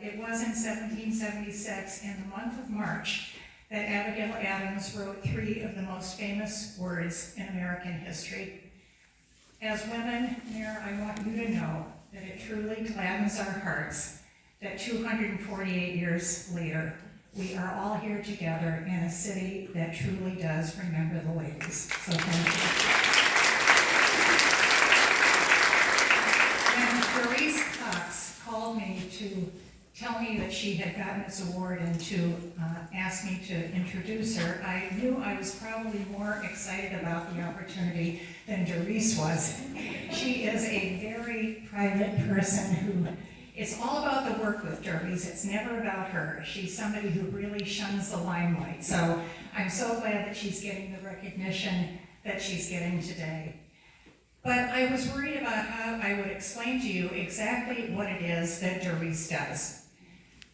it was in 1776, in the month of March, that Abigail Adams wrote 3 of the most famous words in American history. As women, Mayor, I want you to know that it truly gladdens our hearts that 248 years later, we are all here together in a city that truly does remember the ladies. So thank you. When Daurice Cox called me to tell me that she had gotten this award and to ask me to introduce her, I knew I was probably more excited about the opportunity than Daurice was. She is a very private person who it's all about the work with Daurice. It's never about her. She's somebody who really shuns the limelight. So I'm so glad that she's getting the recognition that she's getting today. But I was worried about how I would explain to you exactly what it is that Daurice does.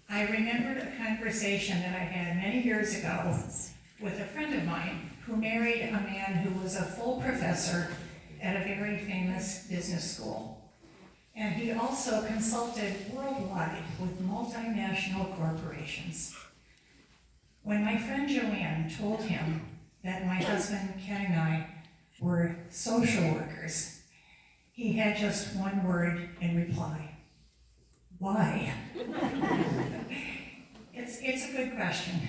I remembered a conversation that I had many years ago with a friend of mine who married a man who was a full professor at a very famous business school. And he also consulted worldwide with multinational corporations. When my friend Joanne told him that my husband Ken and I were social workers, he had just one word in reply: why? It's a good question.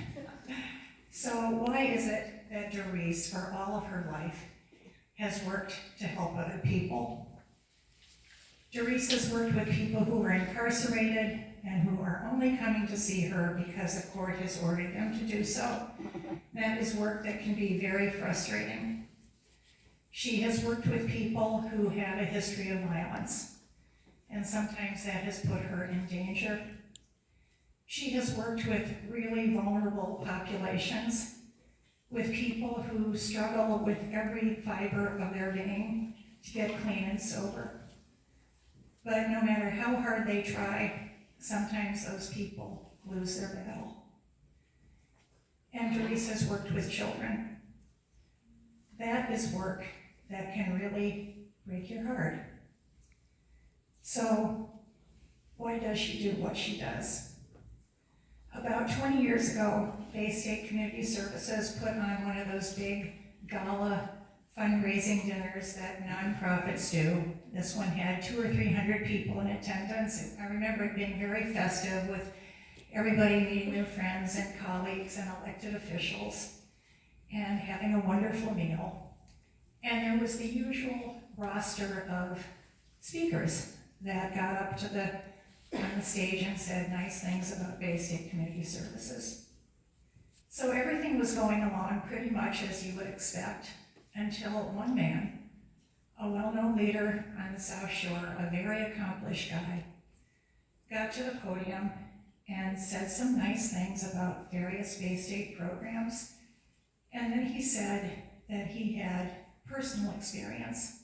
So why is it that Daurice, for all of her life, has worked to help other people? Daurice has worked with people who are incarcerated and who are only coming to see her because the court has ordered them to do so. That is work that can be very frustrating. She has worked with people who have a history of violence, and sometimes that has put her in danger. She has worked with really vulnerable populations, with people who struggle with every fiber of their being to get clean and sober. But no matter how hard they try, sometimes those people lose their battle. And Daurice has worked with children. That is work that can really break your heart. So, why does she do what she does? About 20 years ago, Bay State Community Services put on one of those big gala fundraising dinners that nonprofits do. This one had 200 or 300 people in attendance. I remember it being very festive with everybody meeting their friends and colleagues and elected officials and having a wonderful meal. And there was the usual roster of speakers that got up to on the stage and said nice things about Bay State Community Services. So everything was going along pretty much as you would expect, until one man, a well-known leader on the South Shore, a very accomplished guy, got to the podium and said some nice things about various Bay State programs. And then he said that he had personal experience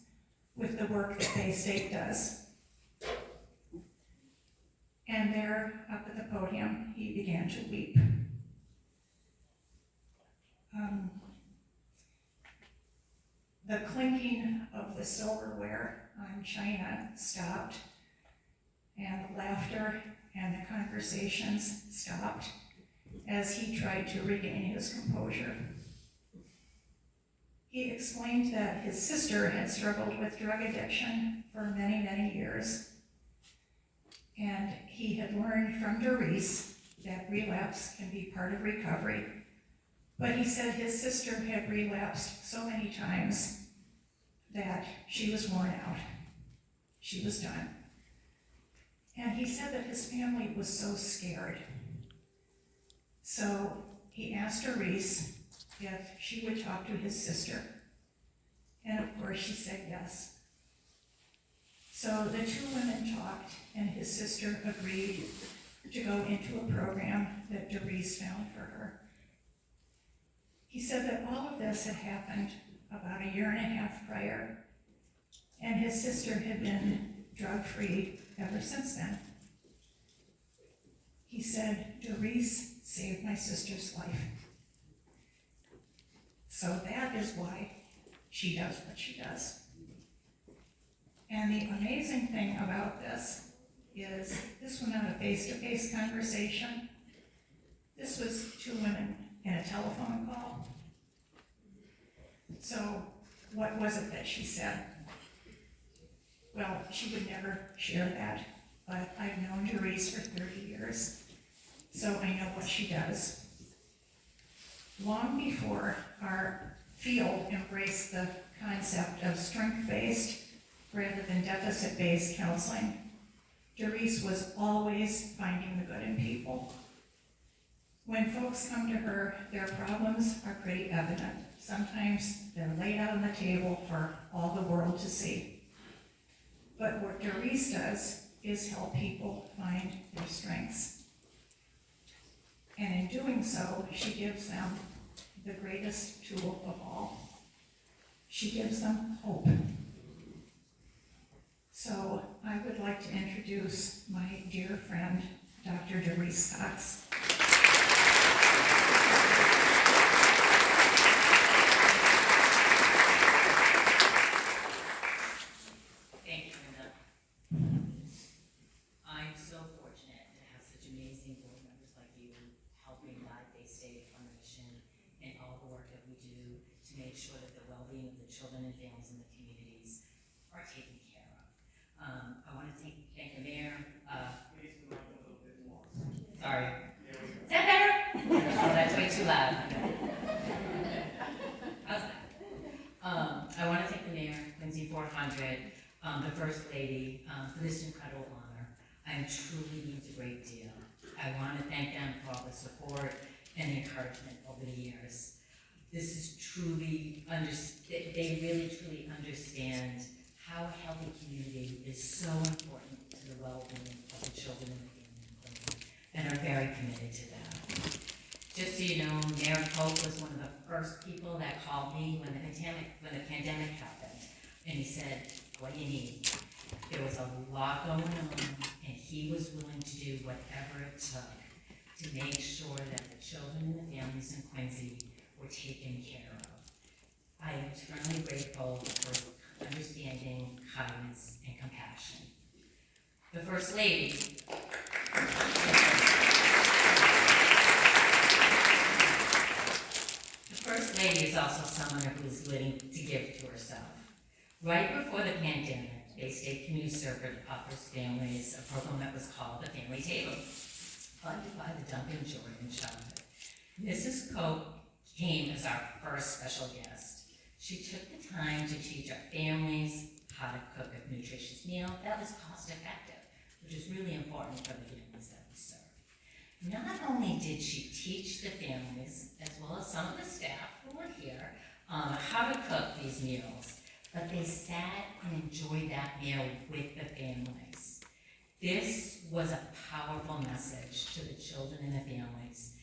with the work that Bay State does. And there, up at the podium, he began to weep. The clinking of the silverware on china stopped, and the laughter and the conversations stopped as he tried to regain his composure. He explained that his sister had struggled with drug addiction for many, many years, and he had learned from Daurice that relapse can be part of recovery. But he said his sister had relapsed so many times that she was worn out. She was done. And he said that his family was so scared. So he asked Daurice if she would talk to his sister. And of course she said yes. So the two women talked, and his sister agreed to go into a program that Daurice found for her. He said that all of this had happened about a year and a half prior, and his sister had been drug-free ever since then. He said, Daurice saved my sister's life. So that is why she does what she does. And the amazing thing about this is this was not a face-to-face conversation. This was two women in a telephone call. So what was it that she said? Well, she would never share that, but I've known Daurice for 30 years, so I know what she does. Long before our field embraced the concept of strength-based rather than deficit-based counseling, Daurice was always finding the good in people. When folks come to her, their problems are pretty evident. Sometimes they're laid out on the table for all the world to see. But what Daurice does is help people find their strengths. And in doing so, she gives them the greatest tool of all. She gives them hope. So I would like to introduce my dear friend, Dr. Daurice Cox. Thank you, Linda. I'm so fortunate to have such amazing board members like you helping guide Bay State on the mission and all the work that we do to make sure that the well-being of the children and families in the communities are taken care of. I want to thank the mayor. Sorry. Is that better? Oh, that's way too loud. How's that? I want to thank the mayor, Quincy 400, the First Lady, for this incredible honor. I truly means a great deal. I want to thank them for all the support and encouragement over the years. This is truly, they really truly understand how a healthy community is so important to the well-being of the children and the family, and are very committed to that. Just so you know, Mayor Cope was one of the first people that called me when the pandemic happened, and he said, "What do you need?" There was a lot going on, and he was willing to do whatever it took to make sure that the children and the families in Quincy were taken care of. I am eternally grateful for his understanding, kindness, and compassion. The First Lady. The First Lady is also someone who is willing to give to herself. Right before the pandemic, Bay State Community Circuit offers families a program that was called the Family Table, funded by the Duncan Jordan Childhood. Mrs. Cope came as our first special guest. She took the time to teach our families how to cook a nutritious meal that was cost effective, which is really important for the families that we serve. Not only did she teach the families, as well as some of the staff who were here, how to cook these meals, but they sat and enjoyed that meal with the families. This was a powerful message to the children and the families.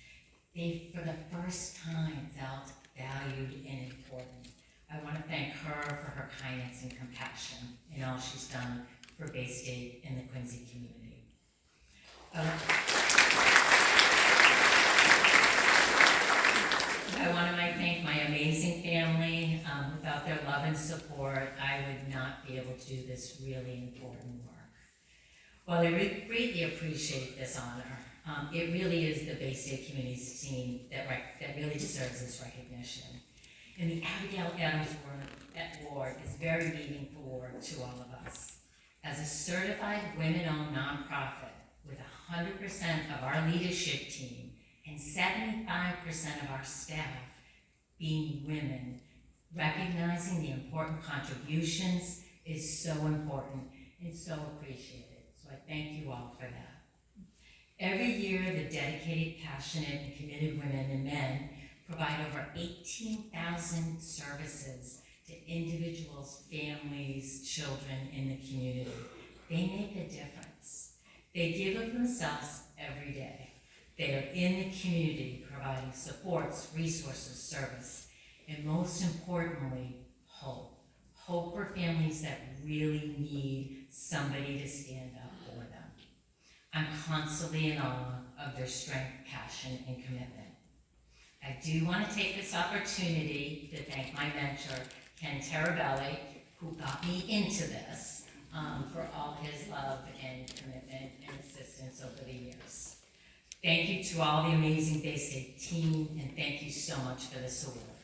They, for the first time, felt valued and important. I want to thank her for her kindness and compassion in all she's done for Bay State and the Quincy community. I want to thank my amazing family. Without their love and support, I would not be able to do this really important work. Well, I greatly appreciate this honor. It really is the Bay State Community's team that really deserves this recognition. And the Abigail Adams Award is very meaningful work to all of us. As a certified women-owned nonprofit with 100% of our leadership team and 75% of our staff being women, recognizing the important contributions is so important and so appreciated. So I thank you all for that. Every year, the dedicated, passionate, and committed women and men provide over 18,000 services to individuals, families, children in the community. They make a difference. They give of themselves every day. They are in the community providing supports, resources, service, and most importantly, hope. Hope for families that really need somebody to stand up for them. I'm constantly in awe of their strength, passion, and commitment. I do want to take this opportunity to thank my mentor, Ken Tarabelli, who got me into this. for all his love and commitment and assistance over the years. Thank you to all the amazing Bay State team, and thank you so much for this award.